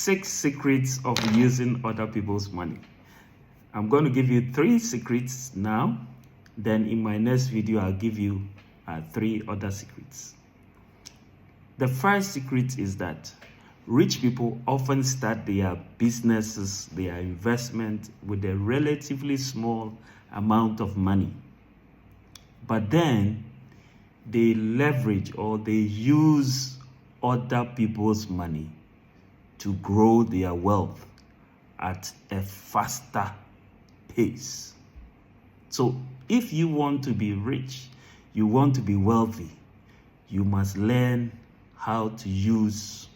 6 secrets of using other people's money. I'm going to give you 3 secrets now. Then in my next video, I'll give you 3 other secrets. The first secret is that rich people often start their businesses, their investment with a relatively small amount of money. But then they leverage or they use other people's money to grow their wealth at a faster pace. So if you want to be rich, you want to be wealthy, you must learn how to use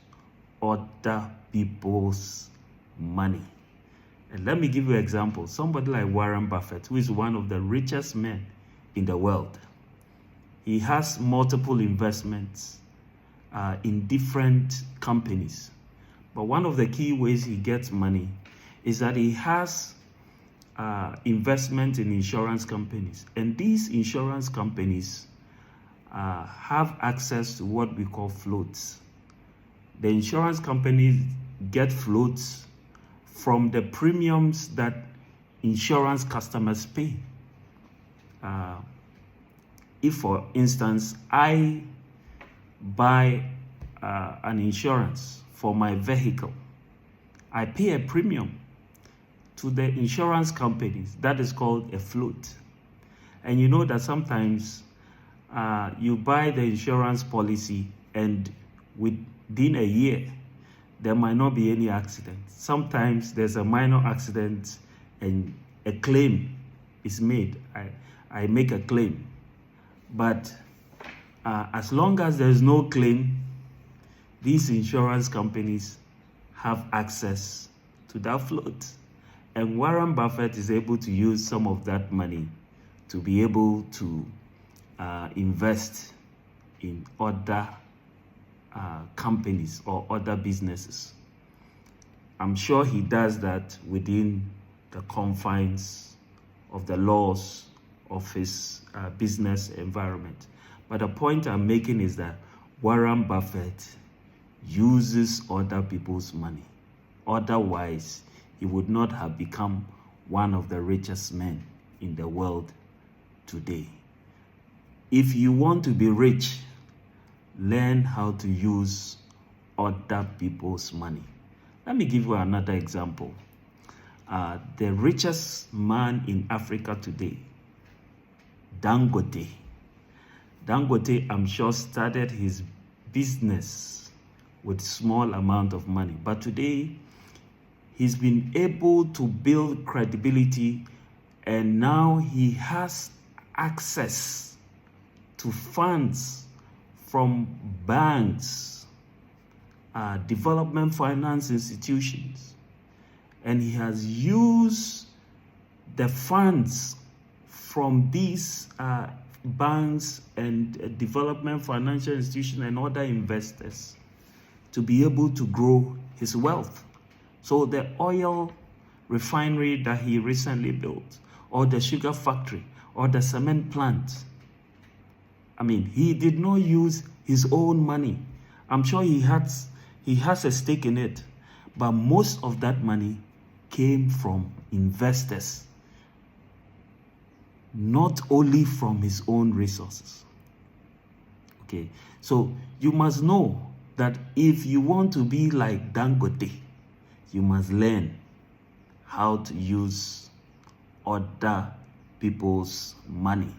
other people's money. And let me give you an example. Somebody like Warren Buffett, who is one of the richest men in the world. He has multiple investments in different companies. But one of the key ways he gets money is that he has investment in insurance companies. And these insurance companies have access to what we call floats. The insurance companies get floats from the premiums that insurance customers pay. If, for instance, I buy an insurance for my vehicle, I pay a premium to the insurance companies. That is called a float. And you know that sometimes you buy the insurance policy and within a year, there might not be any accident. Sometimes there's a minor accident and a claim is made. I make a claim. But as long as there's no claim, these insurance companies have access to that float. And Warren Buffett is able to use some of that money to be able to invest in other companies or other businesses. I'm sure he does that within the confines of the laws of his business environment. But the point I'm making is that Warren Buffett uses other people's money. Otherwise, he would not have become one of the richest men in the world today. If you want to be rich, learn how to use other people's money. Let me give you another example. The richest man in Africa today, Dangote. Dangote, I'm sure, started his business with small amount of money. But today, he's been able to build credibility, and now he has access to funds from banks, development finance institutions, and he has used the funds from these banks and development financial institutions and other investors to be able to grow his wealth. So the oil refinery that he recently built, or the sugar factory, or the cement plant, I mean, he did not use his own money. I'm sure he has a stake in it, but most of that money came from investors, not only from his own resources. Okay, so you must know that if you want to be like Dangote, you must learn how to use other people's money.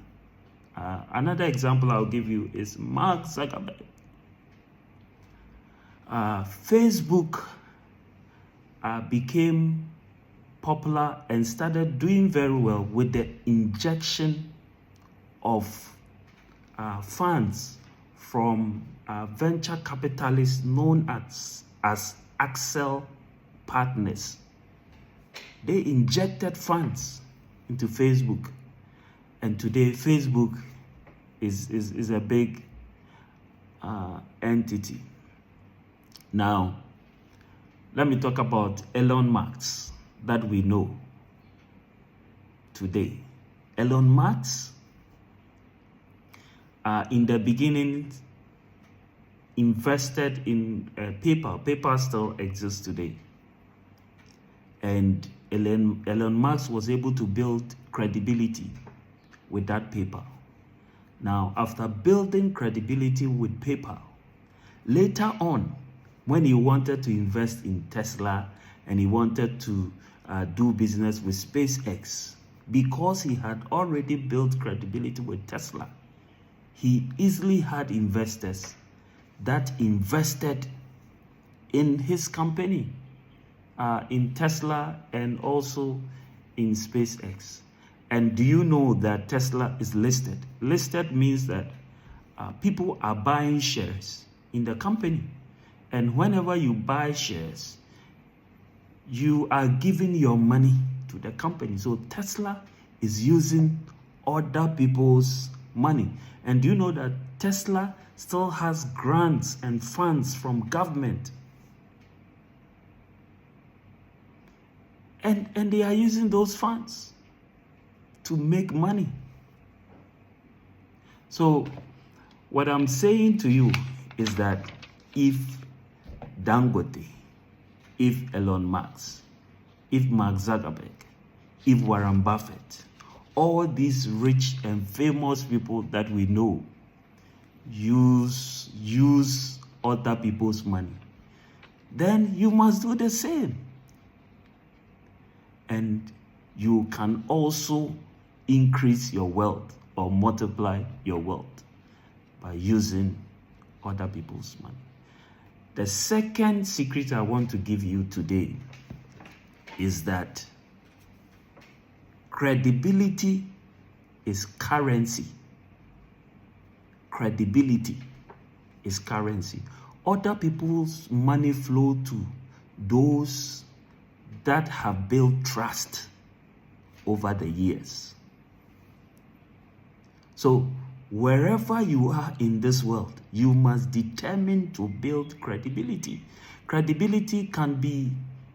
Another example I'll give you is Mark Zuckerberg. Facebook became popular and started doing very well with the injection of funds from venture capitalists known as Accel Partners. They injected funds into Facebook, and today Facebook is a big entity. Now, let me talk about Elon Musk that we know today. Elon Musk, in the beginning, invested in PayPal. PayPal still exists today. And Elon Musk was able to build credibility with that PayPal. Now, after building credibility with PayPal, later on, when he wanted to invest in Tesla and he wanted to do business with SpaceX, because he had already built credibility with Tesla, he easily had investors that invested in his company, in Tesla and also in SpaceX. And do you know that Tesla is listed? Listed means that people are buying shares in the company. And whenever you buy shares, you are giving your money to the company. So Tesla is using other people's money. And do you know that Tesla still has grants and funds from government? And they are using those funds to make money. So what I'm saying to you is that if Dangote, if Elon Musk, if Mark Zuckerberg, if Warren Buffett, all these rich and famous people that we know use other people's money, then you must do the same. And you can also increase your wealth or multiply your wealth by using other people's money. The second secret I want to give you today is that credibility is currency. Credibility is currency. Other people's money flow to those that have built trust over the years. So wherever you are in this world, you must determine to build credibility. Credibility can be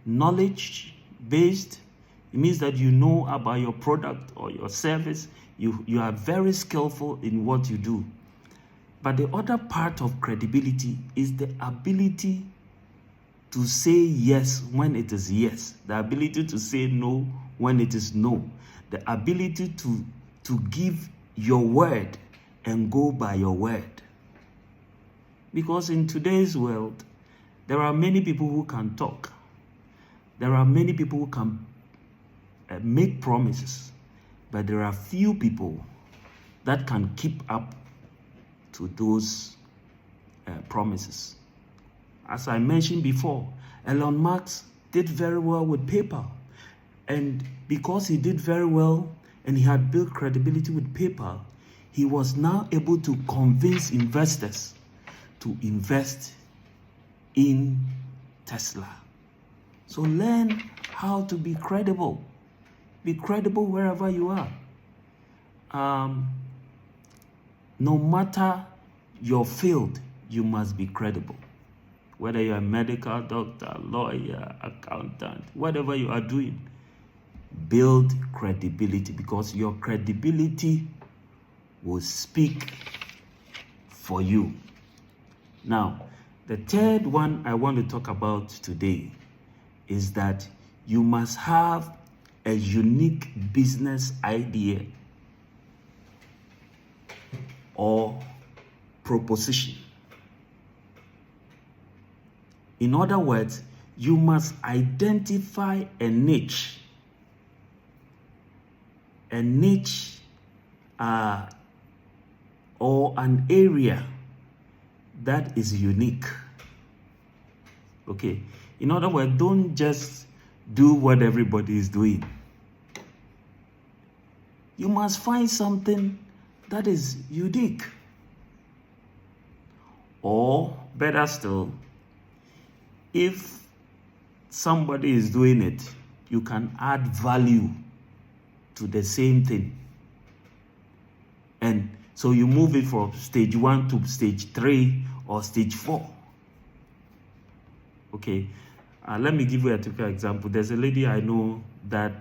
knowledge-based. It means that you know about your product or your service. You are very skillful in what you do. But the other part of credibility is the ability to say yes when it is yes, the ability to say no when it is no, the ability to give your word and go by your word. Because in today's world, there are many people who can talk. There are many people who can make promises, but there are few people that can keep up to those promises. As I mentioned before, Elon Musk did very well with PayPal. And because he did very well and he had built credibility with PayPal, he was now able to convince investors to invest in Tesla. So learn how to be credible. Be credible wherever you are. No matter your field, you must be credible. Whether you're a medical doctor, lawyer, accountant, whatever you are doing, build credibility, because your credibility will speak for you. Now, the third one I want to talk about today is that you must have a unique business idea or proposition. In other words, you must identify a niche or an area that is unique. Okay. In other words, don't just do what everybody is doing. You must find something that is unique. Or better still, if somebody is doing it, you can add value to the same thing. And so you move it from stage 1 to stage 3 or stage 4. Okay, let me give you a typical example. There's a lady I know that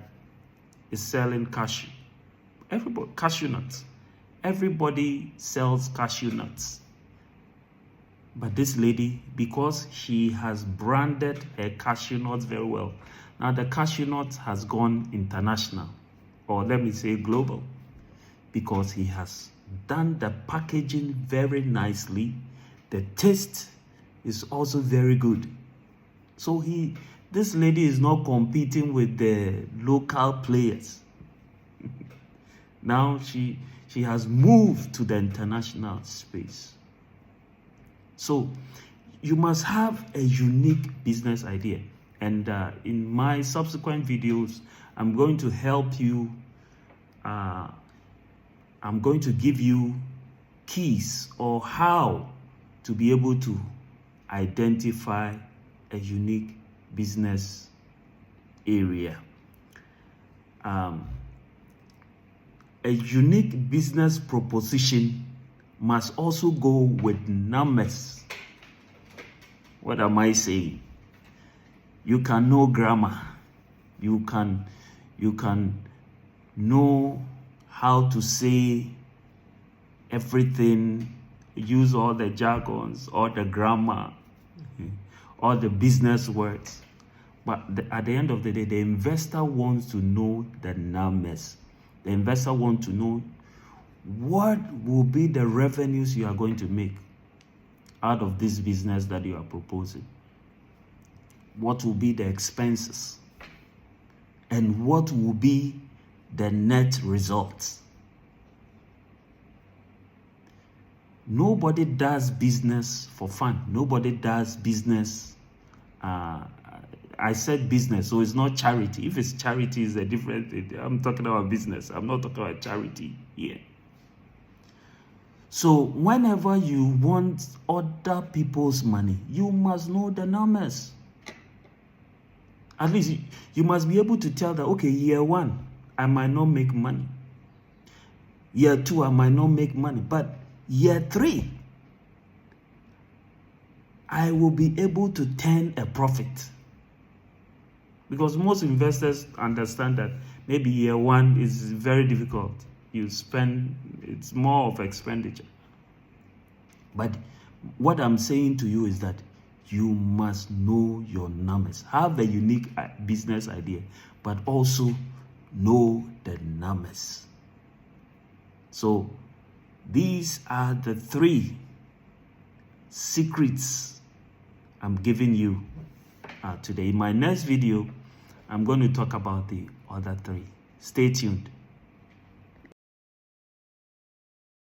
is selling cashew nuts. Everybody sells cashew nuts. But this lady, because she has branded her cashew nuts very well, now the cashew nut has gone international, or let me say global, because he has done the packaging very nicely. The taste is also very good. So this lady is not competing with the local players. Now she has moved to the international space. So you must have a unique business idea. And in my subsequent videos, I'm going to help you. I'm going to give you keys or how to be able to identify a unique business area. A unique business proposition must also go with numbers. What am I saying? You can know grammar. You can know how to say everything, use all the jargons, all the grammar, all the business words. But at the end of the day, the investor wants to know the numbers. The investor wants to know what will be the revenues you are going to make out of this business that you are proposing. What will be the expenses? And what will be the net results? Nobody does business for fun. Nobody does business. I said business, so it's not charity. If it's charity, it's a different thing. I'm talking about business. I'm not talking about charity here. So whenever you want other people's money, you must know the numbers. At least you must be able to tell that, okay, year 1, I might not make money. Year 2, I might not make money. But year 3, I will be able to turn a profit. Because most investors understand that maybe year 1 is very difficult. You spend, it's more of expenditure. But what I'm saying to you is that you must know your numbers. Have a unique business idea, but also know the numbers. So these are the 3 secrets I'm giving you today. In my next video, I'm going to talk about the other 3. Stay tuned.